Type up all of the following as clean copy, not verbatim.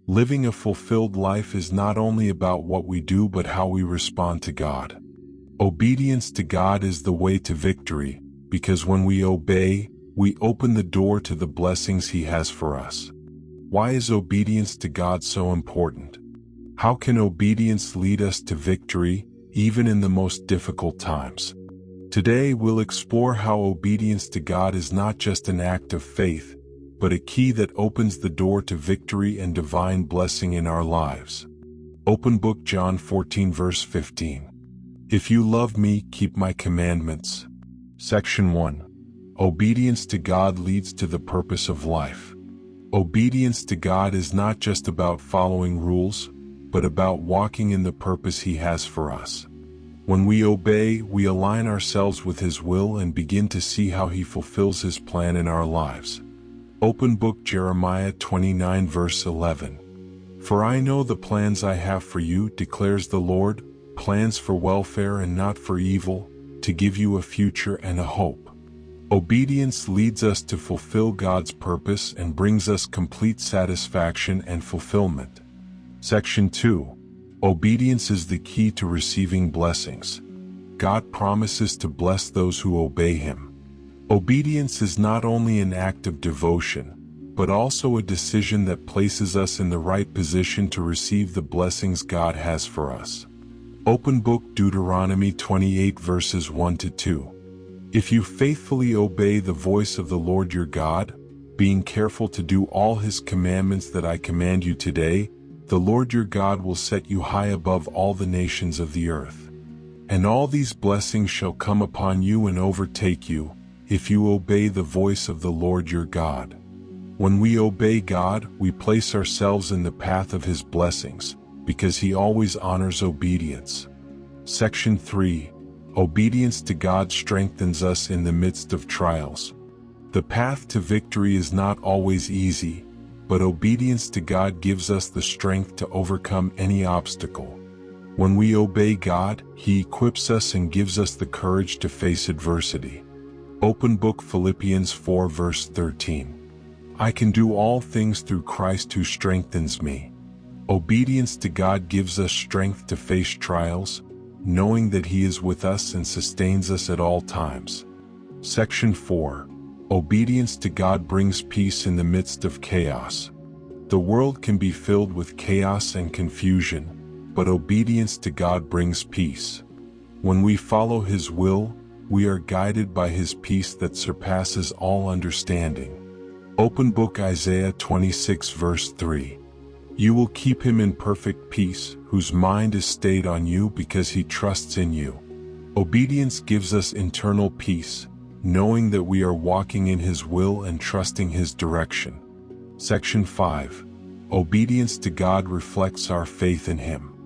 Living a fulfilled life is not only about what we do but how we respond to God. Obedience to God is the way to victory, because when we obey, we open the door to the blessings He has for us. Why is obedience to God so important? How can obedience lead us to victory, even in the most difficult times? Today we'll explore how obedience to God is not just an act of faith, but a key that opens the door to victory and divine blessing in our lives. Open Book John 14 verse 15. If you love me, keep my commandments. Section 1. Obedience to God leads to the purpose of life. Obedience to God is not just about following rules, but about walking in the purpose He has for us. When we obey, we align ourselves with His will and begin to see how He fulfills His plan in our lives. Open Book Jeremiah 29 verse 11. For I know the plans I have for you, declares the Lord, plans for welfare and not for evil, to give you a future and a hope. Obedience leads us to fulfill God's purpose and brings us complete satisfaction and fulfillment. Section 2. Obedience is the key to receiving blessings. God promises to bless those who obey Him. Obedience is not only an act of devotion, but also a decision that places us in the right position to receive the blessings God has for us. Open Book Deuteronomy 28 verses 1 to 2. If you faithfully obey the voice of the Lord your God, being careful to do all His commandments that I command you today, the Lord your God will set you high above all the nations of the earth. And all these blessings shall come upon you and overtake you, if you obey the voice of the Lord your God. When we obey God, we place ourselves in the path of His blessings, because He always honors obedience. Section 3. Obedience to God strengthens us in the midst of trials. The path to victory is not always easy, but obedience to God gives us the strength to overcome any obstacle. When we obey God, He equips us and gives us the courage to face adversity. Open Book Philippians 4 verse 13. I can do all things through Christ who strengthens me. Obedience to God gives us strength to face trials, knowing that He is with us and sustains us at all times. Section 4. Obedience to God brings peace in the midst of chaos. The world can be filled with chaos and confusion, but obedience to God brings peace. When we follow His will, we are guided by His peace that surpasses all understanding. Open Book Isaiah 26 verse 3. You will keep him in perfect peace, whose mind is stayed on you because he trusts in you. Obedience gives us internal peace, knowing that we are walking in His will and trusting His direction. Section 5. Obedience to God reflects our faith in Him.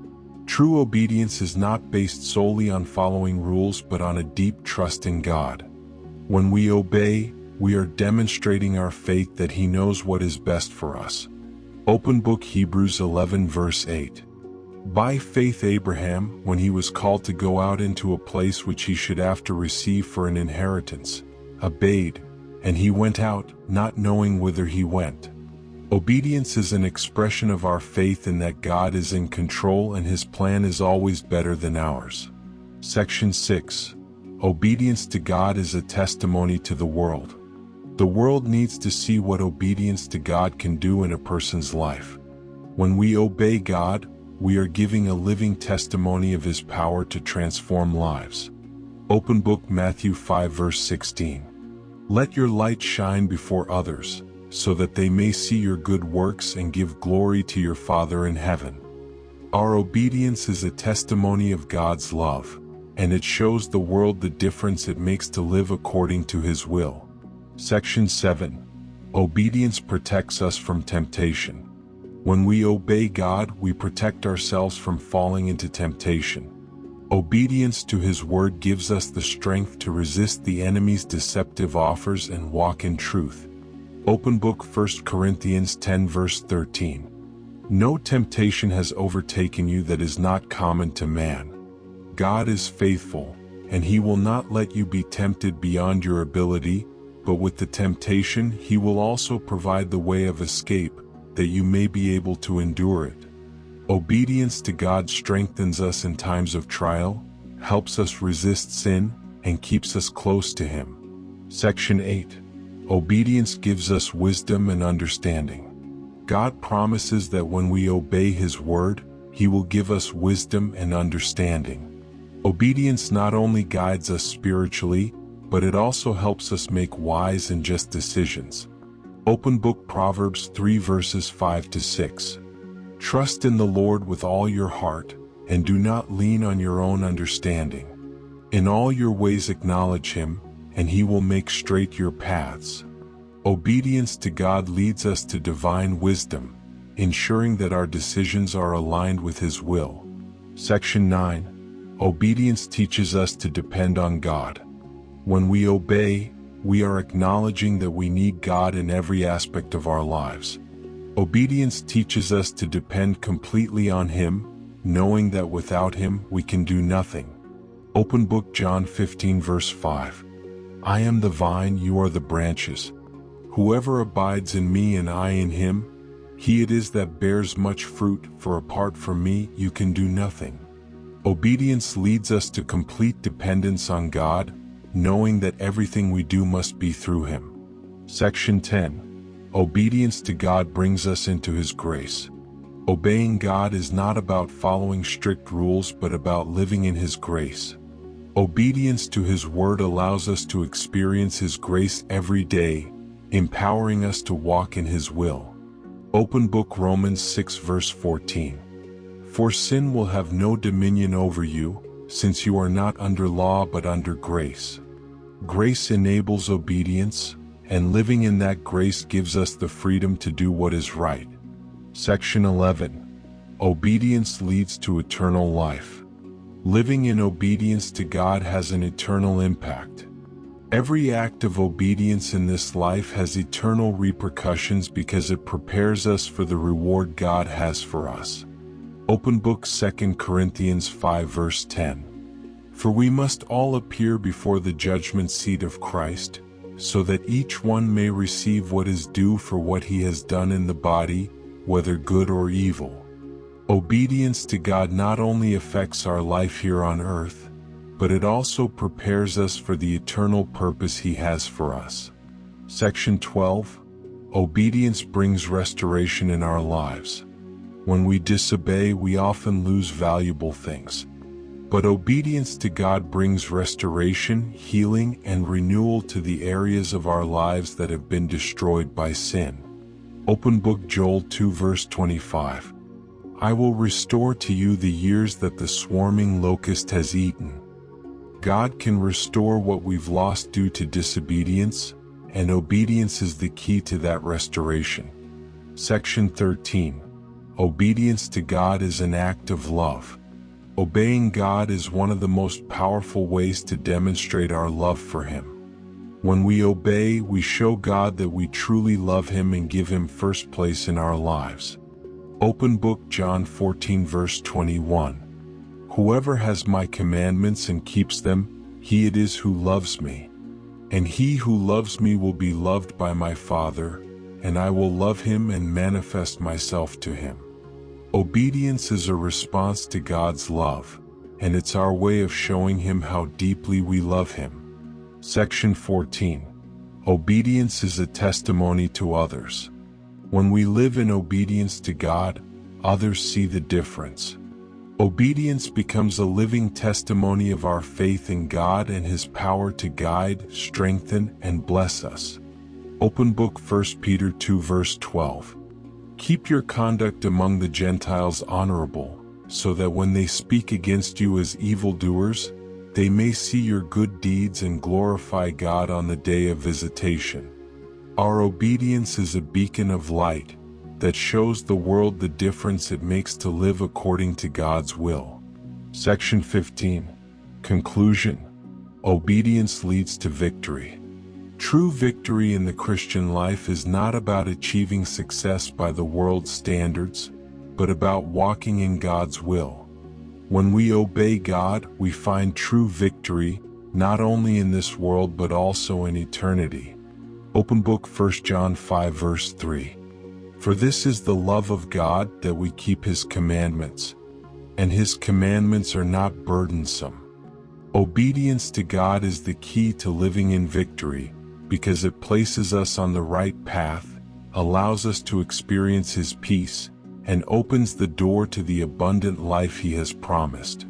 True obedience is not based solely on following rules but on a deep trust in God. When we obey, we are demonstrating our faith that He knows what is best for us. Open Book Hebrews 11 verse 8. By faith Abraham, when he was called to go out into a place which he should after receive for an inheritance, obeyed, and he went out, not knowing whither he went. Obedience is an expression of our faith in that God is in control and His plan is always better than ours. Section 6. Obedience to God is a testimony to the world. The world needs to see what obedience to God can do in a person's life. When we obey God, we are giving a living testimony of His power to transform lives. Open Book Matthew 5 verse 16. Let your light shine before others, so that they may see your good works and give glory to your Father in heaven. Our obedience is a testimony of God's love, and it shows the world the difference it makes to live according to His will. Section 7. Obedience protects us from temptation. When we obey God, we protect ourselves from falling into temptation. Obedience to His word gives us the strength to resist the enemy's deceptive offers and walk in truth. Open Book 1 Corinthians 10 verse 13. No temptation has overtaken you that is not common to man. God is faithful, and He will not let you be tempted beyond your ability, but with the temptation He will also provide the way of escape, that you may be able to endure it. Obedience to God strengthens us in times of trial, helps us resist sin, and keeps us close to Him. Section 8. Obedience gives us wisdom and understanding. God promises that when we obey His word, He will give us wisdom and understanding. Obedience not only guides us spiritually, but it also helps us make wise and just decisions. Open book Proverbs 3 verses 5 to 6. Trust in the Lord with all your heart, and do not lean on your own understanding. In all your ways acknowledge Him, and He will make straight your paths. Obedience to God leads us to divine wisdom, ensuring that our decisions are aligned with His will. Section 9. Obedience teaches us to depend on God. When we obey, we are acknowledging that we need God in every aspect of our lives. Obedience teaches us to depend completely on Him, knowing that without Him we can do nothing. Open book John 15 verse 5. I am the vine, you are the branches. Whoever abides in me and I in him, he it is that bears much fruit, for apart from me you can do nothing. Obedience leads us to complete dependence on God, knowing that everything we do must be through Him. Section 10. Obedience to God brings us into His grace. Obeying God is not about following strict rules but about living in His grace. Obedience to His word allows us to experience His grace every day, empowering us to walk in His will. Open book Romans 6 verse 14. For sin will have no dominion over you, since you are not under law but under grace. Grace enables obedience, and living in that grace gives us the freedom to do what is right. Section 11. Obedience leads to eternal life. Living in obedience to God has an eternal impact. Every act of obedience in this life has eternal repercussions because it prepares us for the reward God has for us. Open book 2 Corinthians 5 verse 10. For we must all appear before the judgment seat of Christ, so that each one may receive what is due for what he has done in the body, whether good or evil. Obedience to God not only affects our life here on earth, but it also prepares us for the eternal purpose He has for us. Section 12. Obedience brings restoration in our lives. When we disobey, we often lose valuable things. But obedience to God brings restoration, healing, and renewal to the areas of our lives that have been destroyed by sin. Open book Joel 2 verse 25. I will restore to you the years that the swarming locust has eaten. God can restore what we've lost due to disobedience, and obedience is the key to that restoration. Section 13. Obedience to God is an act of love. Obeying God is one of the most powerful ways to demonstrate our love for Him. When we obey, we show God that we truly love Him and give Him first place in our lives. Open book John 14 verse 21. Whoever has my commandments and keeps them, he it is who loves me. And he who loves me will be loved by my Father, and I will love him and manifest myself to him. Obedience is a response to God's love, and it's our way of showing Him how deeply we love Him. Section 14. Obedience is a testimony to others. When we live in obedience to God, others see the difference. Obedience becomes a living testimony of our faith in God and His power to guide, strengthen, and bless us. Open book 1 Peter 2 verse 12. Keep your conduct among the Gentiles honorable, so that when they speak against you as evildoers, they may see your good deeds and glorify God on the day of visitation. Our obedience is a beacon of light that shows the world the difference it makes to live according to God's will. Section 15. Conclusion. Obedience leads to victory. True victory in the Christian life is not about achieving success by the world's standards, but about walking in God's will. When we obey God, we find true victory, not only in this world but also in eternity. Open book 1 John 5 verse 3. For this is the love of God, that we keep His commandments, and His commandments are not burdensome. Obedience to God is the key to living in victory, because it places us on the right path, allows us to experience His peace, and opens the door to the abundant life He has promised.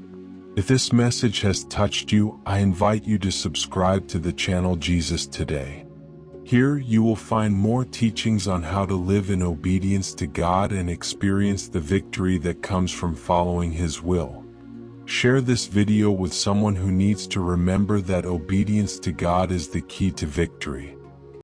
If this message has touched you, I invite you to subscribe to the channel Jesus Today. Here you will find more teachings on how to live in obedience to God and experience the victory that comes from following His will. Share this video with someone who needs to remember that obedience to God is the key to victory.